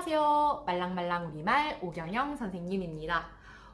안녕하세요. 말랑말랑 우리말 오경영 선생님입니다.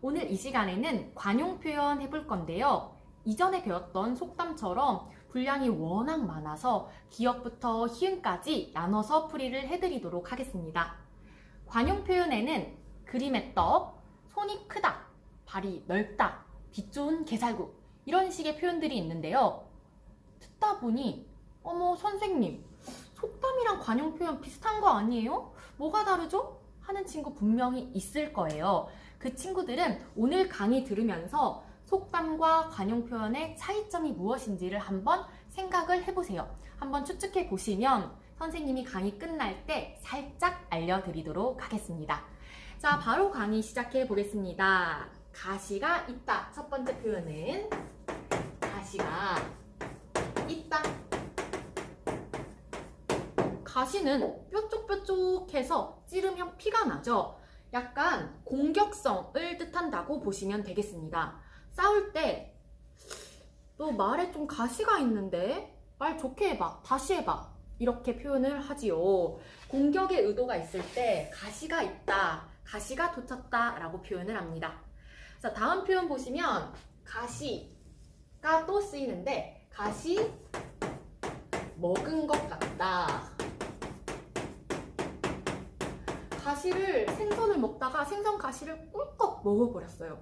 오늘 이 시간에는 관용 표현 해볼 건데요. 이전에 배웠던 속담처럼 분량이 워낙 많아서 기역부터 희응까지 나눠서 풀이를 해드리도록 하겠습니다. 관용 표현에는 그림의 떡, 손이 크다, 발이 넓다, 빛 좋은 개살구 이런 식의 표현들이 있는데요. 듣다 보니 어머 선생님, 속담이랑 관용 표현 비슷한 거 아니에요? 뭐가 다르죠? 하는 친구 분명히 있을 거예요. 그 친구들은 오늘 강의 들으면서 속담과 관용 표현의 차이점이 무엇인지를 한번 생각을 해보세요. 한번 추측해 보시면 선생님이 강의 끝날 때 살짝 알려드리도록 하겠습니다. 자, 바로 강의 시작해 보겠습니다. 가시가 있다. 첫 번째 표현은 가시가 있다. 가시는 뾰족뾰족해서 찌르면 피가 나죠. 약간 공격성을 뜻한다고 보시면 되겠습니다. 싸울 때 너 말에 좀 가시가 있는데 말 좋게 해봐, 다시 해봐 이렇게 표현을 하지요. 공격의 의도가 있을 때 가시가 있다, 가시가 돋쳤다 라고 표현을 합니다. 자, 다음 표현 보시면 가시가 또 쓰이는데 가시 먹은 것 같다. 가시를 생선을 먹다가 생선 가시를 꿀꺽 먹어버렸어요.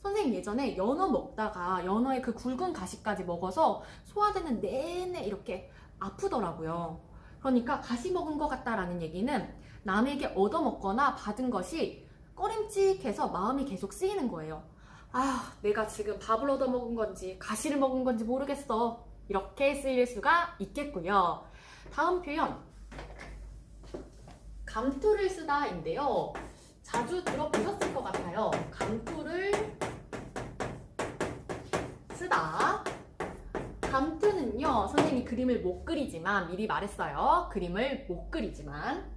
선생님 예전에 연어 먹다가 연어의 그 굵은 가시까지 먹어서 소화되는 내내 이렇게 아프더라고요. 그러니까 가시 먹은 것 같다라는 얘기는 남에게 얻어먹거나 받은 것이 꺼림칙해서 마음이 계속 쓰이는 거예요. 아, 내가 지금 밥을 얻어먹은 건지 가시를 먹은 건지 모르겠어. 이렇게 쓰일 수가 있겠고요. 다음 표현 감투를 쓰다인데요. 자주 들어보셨을 것 같아요. 감투를 쓰다. 감투는요, 선생님이 그림을 못 그리지만 미리 말했어요. 그림을 못 그리지만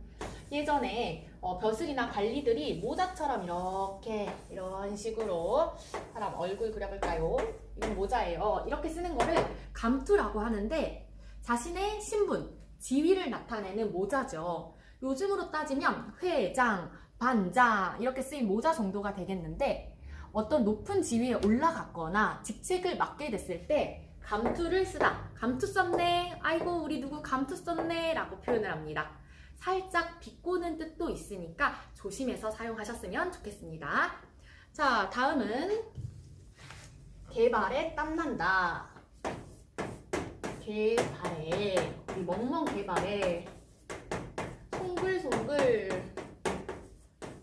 예전에 벼슬이나 관리들이 모자처럼 이렇게 이런 식으로 사람 얼굴 그려볼까요? 이건 모자예요. 이렇게 쓰는 거를 감투라고 하는데 자신의 신분, 지위를 나타내는 모자죠. 요즘으로 따지면 회장, 반장 이렇게 쓰인 모자 정도가 되겠는데 어떤 높은 지위에 올라갔거나 직책을 맡게 됐을 때 감투를 쓰다. 감투 썼네. 아이고 우리 누구 감투 썼네 라고 표현을 합니다. 살짝 비꼬는 뜻도 있으니까 조심해서 사용하셨으면 좋겠습니다. 자, 다음은 개발에 땀난다. 개발에, 우리 멍멍 개발에 송글송글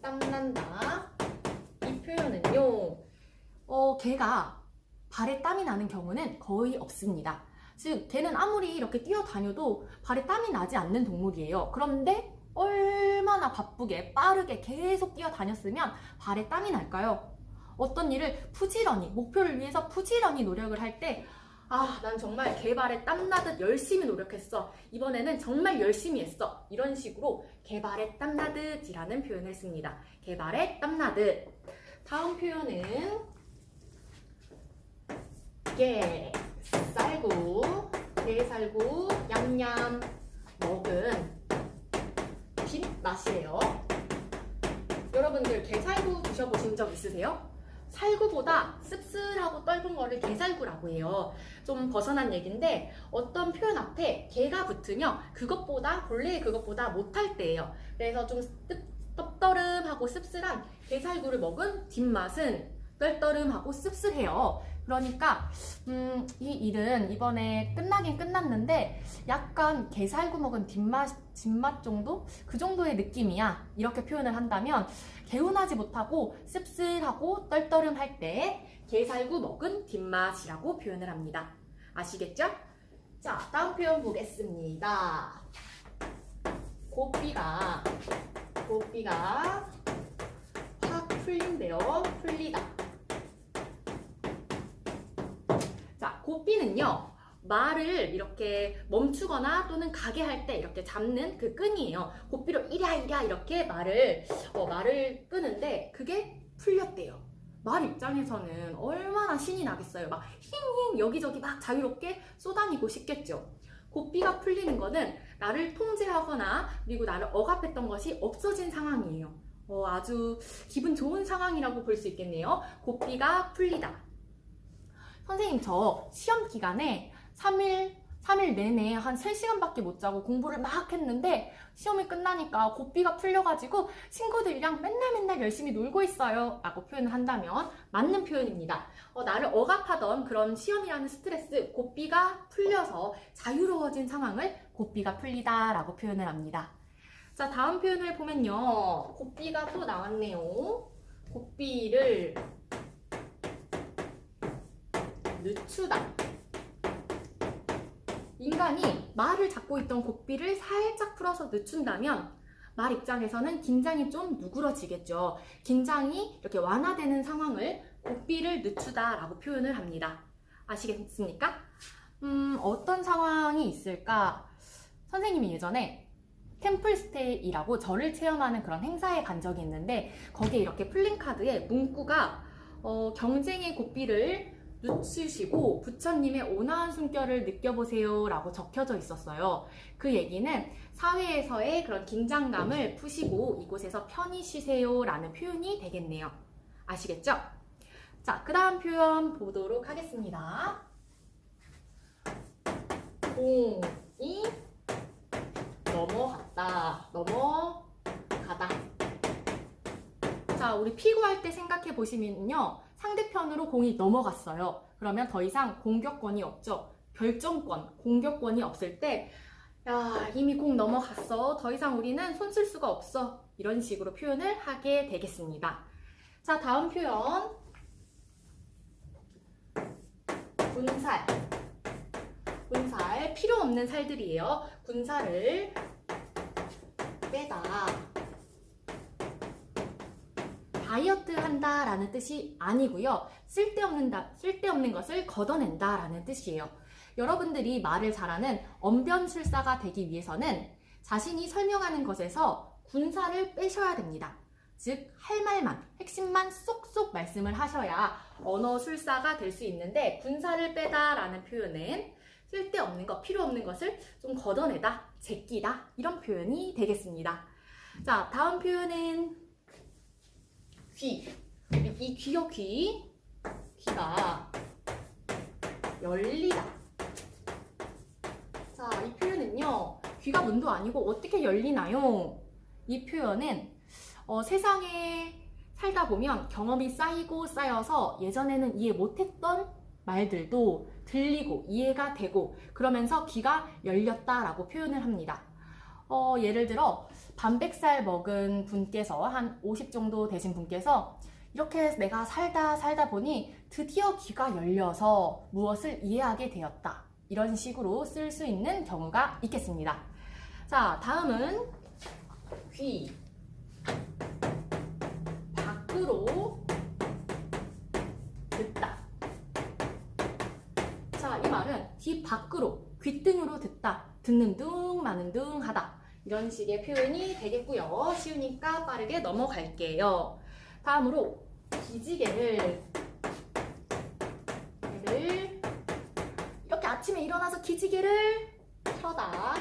땀난다. 이 표현은요, 개가 발에 땀이 나는 경우는 거의 없습니다. 즉, 개는 아무리 이렇게 뛰어다녀도 발에 땀이 나지 않는 동물이에요. 그런데 얼마나 바쁘게 빠르게 계속 뛰어다녔으면 발에 땀이 날까요? 어떤 일을 부지런히, 목표를 위해서 부지런히 노력을 할 때 아, 난 정말 개발에 땀나듯 열심히 노력했어. 이번에는 정말 열심히 했어. 이런 식으로 개발에 땀나듯 이라는 표현을 씁니다. 개발에 땀나듯. 다음 표현은 게살구, 냠냠 먹은 뒷맛이에요. 여러분들 게살구 드셔보신 적 있으세요? 살구보다 씁쓸하고 떫은 거를 게살구라고 해요. 좀 벗어난 얘기인데 어떤 표현 앞에 게가 붙으면 본래의 그것보다 못할 때예요. 그래서 좀 떡떠름하고 씁쓸한 게살구를 먹은 뒷맛은 떨떠름하고 씁쓸해요. 그러니까 이 일은 이번에 끝나긴 끝났는데 약간 게살구 먹은 뒷맛 정도? 그 정도의 느낌이야. 이렇게 표현을 한다면 개운하지 못하고 씁쓸하고 떨떠름할 때 게살구 먹은 뒷맛이라고 표현을 합니다. 아시겠죠? 자, 다음 표현 보겠습니다. 고삐가 확 풀린대요. 풀리다. 자, 고삐는요, 말을 이렇게 멈추거나 또는 가게 할 때 이렇게 잡는 그 끈이에요. 고삐로 이랴 이렇게 말을 끄는데 그게 풀렸대요. 말 입장에서는 얼마나 신이 나겠어요. 막 힝힝 여기저기 막 자유롭게 쏘다니고 싶겠죠. 고삐가 풀리는 거는 나를 통제하거나 그리고 나를 억압했던 것이 없어진 상황이에요. 아주 기분 좋은 상황이라고 볼 수 있겠네요. 고삐가 풀리다. 선생님, 저 시험 기간에 3일 내내 한 3시간밖에 못 자고 공부를 막 했는데 시험이 끝나니까 고삐가 풀려가지고 친구들이랑 맨날 열심히 놀고 있어요 라고 표현을 한다면 맞는 표현입니다. 나를 억압하던 그런 시험이라는 스트레스, 고삐가 풀려서 자유로워진 상황을 고삐가 풀리다 라고 표현을 합니다. 자, 다음 표현을 보면요. 고삐가 또 나왔네요. 고삐를 늦추다. 인간이 말을 잡고 있던 고삐를 살짝 풀어서 늦춘다면 말 입장에서는 긴장이 좀 누그러지겠죠. 긴장이 이렇게 완화되는 상황을 고삐를 늦추다 라고 표현을 합니다. 아시겠습니까? 어떤 상황이 있을까? 선생님이 예전에 템플스테이라고 절을 체험하는 그런 행사에 간 적이 있는데 거기에 이렇게 플랜카드에 문구가 경쟁의 고삐를 늦추시고 부처님의 온화한 숨결을 느껴보세요 라고 적혀져 있었어요. 그 얘기는 사회에서의 그런 긴장감을 푸시고 이곳에서 편히 쉬세요 라는 표현이 되겠네요. 아시겠죠? 자, 그 다음 표현 보도록 하겠습니다. 공이 넘어가다. 자, 우리 피구할 때 생각해 보시면요. 상대편으로 공이 넘어갔어요. 그러면 더 이상 공격권이 없죠. 결정권, 공격권이 없을 때 야, 이미 공 넘어갔어. 더 이상 우리는 손 쓸 수가 없어. 이런 식으로 표현을 하게 되겠습니다. 자, 다음 표현. 군살. 필요 없는 살들이에요. 군살을 빼다. 다이어트 한다 라는 뜻이 아니고요. 쓸데없는 것을 걷어낸다 라는 뜻이에요. 여러분들이 말을 잘하는 언변술사가 되기 위해서는 자신이 설명하는 것에서 군살을 빼셔야 됩니다. 즉, 할 말만, 핵심만 쏙쏙 말씀을 하셔야 언어술사가 될 수 있는데 군살을 빼다 라는 표현은 쓸데없는 것, 필요 없는 것을 좀 걷어내다, 제끼다 이런 표현이 되겠습니다. 자, 다음 표현은 귀. 이 귀요, 귀. 귀가 열리다. 자, 이 표현은요. 귀가 문도 아니고 어떻게 열리나요? 이 표현은 세상에 살다 보면 경험이 쌓이고 쌓여서 예전에는 이해 못했던 말들도 들리고 이해가 되고 그러면서 귀가 열렸다라고 표현을 합니다. 예를 들어 반백살 먹은 분께서 한 50 정도 되신 분께서 이렇게 내가 살다 보니 드디어 귀가 열려서 무엇을 이해하게 되었다. 이런 식으로 쓸 수 있는 경우가 있겠습니다. 자, 다음은 귀 밖으로 듣다. 자, 이 말은 귀 밖으로, 귓등으로 듣다, 듣는 둥, 마는 둥 하다. 이런 식의 표현이 되겠고요. 쉬우니까 빠르게 넘어갈게요. 다음으로 기지개를 이렇게 아침에 일어나서 기지개를 켜다.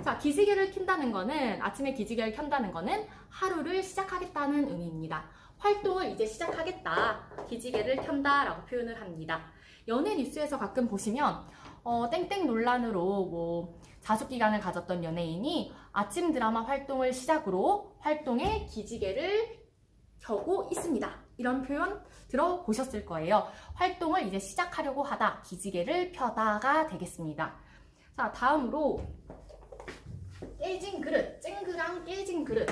자, 기지개를 켠다는 거는 아침에 기지개를 켠다는 거는 하루를 시작하겠다는 의미입니다. 활동을 이제 시작하겠다. 기지개를 켠다 라고 표현을 합니다. 연예 뉴스에서 가끔 보시면 땡땡 논란으로 자숙기간을 가졌던 연예인이 아침 드라마 활동을 시작으로 활동에 기지개를 켜고 있습니다. 이런 표현 들어보셨을 거예요. 활동을 이제 시작하려고 하다, 기지개를 펴다가 되겠습니다. 자, 다음으로 깨진 그릇, 쨍그랑 깨진 그릇.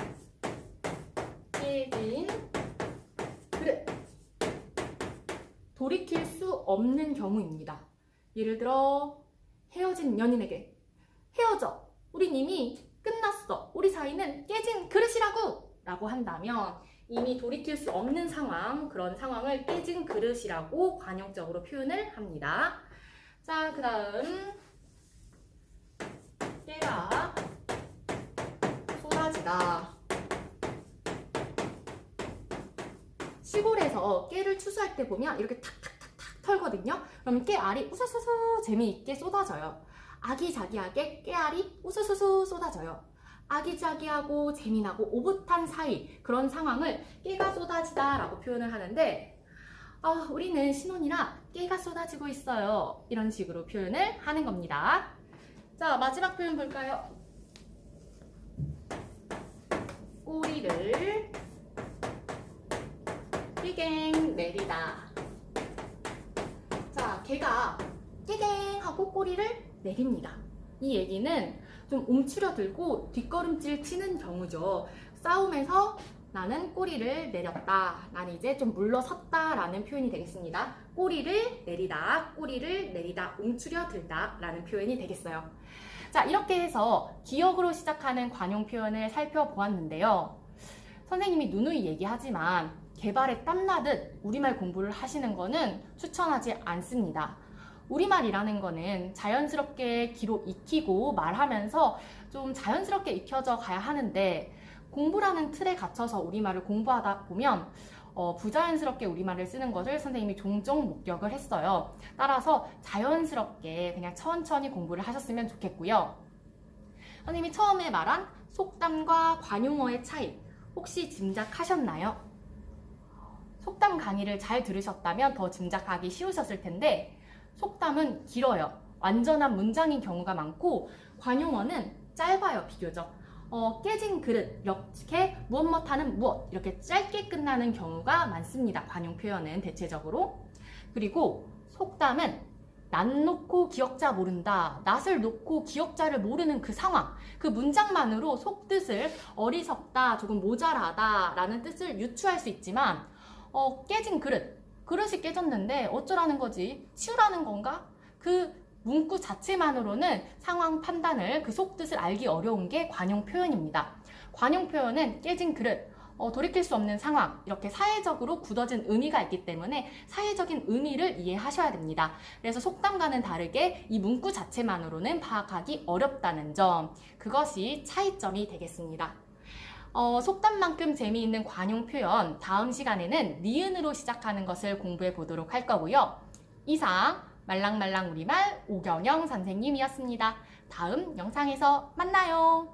깨진 그릇. 돌이킬 수 없는 경우입니다. 예를 들어 헤어진 연인에게 헤어져. 우린 이미 끝났어. 우리 사이는 깨진 그릇이라고! 라고 한다면 이미 돌이킬 수 없는 상황, 그런 상황을 깨진 그릇이라고 관용적으로 표현을 합니다. 자, 그 다음 깨가 쏟아지다. 시골에서 깨를 추수할 때 보면 이렇게 탁탁탁탁 털거든요. 그러면 깨알이 우수수수 재미있게 쏟아져요. 아기자기하게 깨알이 우수수수 쏟아져요. 아기자기하고 재미나고 오붓한 사이 그런 상황을 깨가 쏟아지다 라고 표현을 하는데 우리는 신혼이라 깨가 쏟아지고 있어요. 이런 식으로 표현을 하는 겁니다. 자, 마지막 표현 볼까요? 꼬리를 띠갱 내리다. 자, 개가 띠갱 하고 꼬리를 내립니다. 이 얘기는 좀 움츠려들고 뒷걸음질 치는 경우죠. 싸움에서 나는 꼬리를 내렸다. 나는 이제 좀 물러섰다 라는 표현이 되겠습니다. 꼬리를 내리다, 꼬리를 내리다, 움츠려들다 라는 표현이 되겠어요. 자, 이렇게 해서 기역으로 시작하는 관용 표현을 살펴보았는데요. 선생님이 누누이 얘기하지만 개발에 땀나듯 우리말 공부를 하시는 거는 추천하지 않습니다. 우리말이라는 거는 자연스럽게 귀로 익히고 말하면서 좀 자연스럽게 익혀져 가야 하는데 공부라는 틀에 갇혀서 우리말을 공부하다 보면 부자연스럽게 우리말을 쓰는 것을 선생님이 종종 목격을 했어요. 따라서 자연스럽게 그냥 천천히 공부를 하셨으면 좋겠고요. 선생님이 처음에 말한 속담과 관용어의 차이 혹시 짐작하셨나요? 속담 강의를 잘 들으셨다면 더 짐작하기 쉬우셨을 텐데 속담은 길어요. 완전한 문장인 경우가 많고 관용어는 짧아요, 비교적. 깨진 그릇, 이렇게 무엇 못하는 무엇 이렇게 짧게 끝나는 경우가 많습니다. 관용 표현은 대체적으로. 그리고 속담은 낯 놓고 기역자 모른다. 낯을 놓고 기역자를 모르는 그 상황, 그 문장만으로 속뜻을 어리석다, 조금 모자라다 라는 뜻을 유추할 수 있지만 깨진 그릇이 깨졌는데 어쩌라는 거지? 치우라는 건가? 그 문구 자체만으로는 상황 판단을 그 속뜻을 알기 어려운 게 관용 표현입니다. 관용 표현은 깨진 그릇, 돌이킬 수 없는 상황 이렇게 사회적으로 굳어진 의미가 있기 때문에 사회적인 의미를 이해하셔야 됩니다. 그래서 속담과는 다르게 이 문구 자체만으로는 파악하기 어렵다는 점 그것이 차이점이 되겠습니다. 속담만큼 재미있는 관용 표현 다음 시간에는 니은으로 시작하는 것을 공부해 보도록 할 거고요. 이상 말랑말랑 우리말 오경영 선생님이었습니다. 다음 영상에서 만나요.